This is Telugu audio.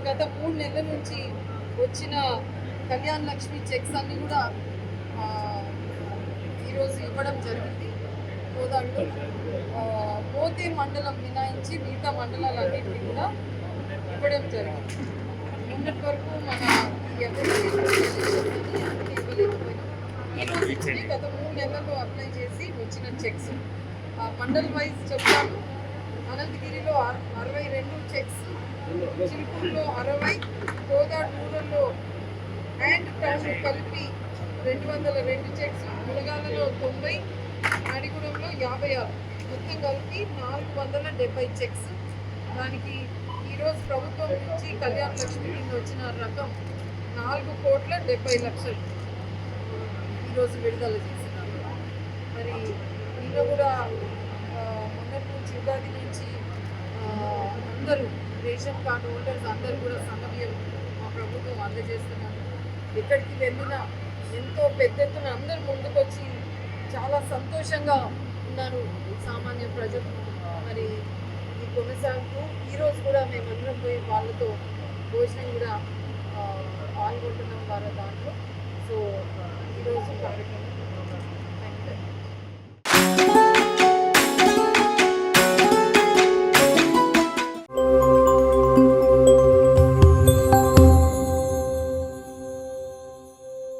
గత 3 నెలల నుంచి వచ్చిన కళ్యాణ్ లక్ష్మి చెక్స్ అన్ని కూడా ఈరోజు ఇవ్వడం జరిగింది. కోదాడులో పోతే మండలం మినాయించి మిగతా మండలాలన్నింటినీ కూడా ఇవ్వడం జరిగింది. నిన్నటి వరకు మన ఈరోజు గత 3 నెలల్లో అప్లై చేసి వచ్చిన చెక్స్ మండల్ వైజ్ చెప్తాను. అనంతగిరిలో 62 చెక్స్, చిలుకూరులో 60, కోదాడు రూరల్లో అండ్ టౌన్ కలిపి 202 చెక్స్, ములగాలలో 90, నాడిగూడెంలో 56, మొత్తం కలిపి 470 చెక్స్. దానికి ఈరోజు ప్రభుత్వం నుంచి కళ్యాణ లక్ష్మి కింద వచ్చిన రకం 4,70,00,000 ఈరోజు విడుదల చేసినారు. మరి ఇంకా కూడా మొన్నటి నుంచి ఉగాది నుంచి అందరూ రేషన్ కార్డు హోల్డర్స్ అందరూ కూడా సన్నబియ్యం మా ప్రభుత్వం అందజేస్తున్నారు. ఎక్కడికి వెళ్ళినా ఎంతో పెద్ద ఎత్తున అందరూ ముందుకొచ్చి చాలా సంతోషంగా ఉన్నారు సామాన్య ప్రజలు. మరి ఈ కొనసాగుతూ ఈరోజు కూడా మేమందరం పోయి వాళ్ళతో భోజనం కూడా పాల్గొంటున్నాం వారి దాంట్లో. సో ఈరోజు కార్యక్రమం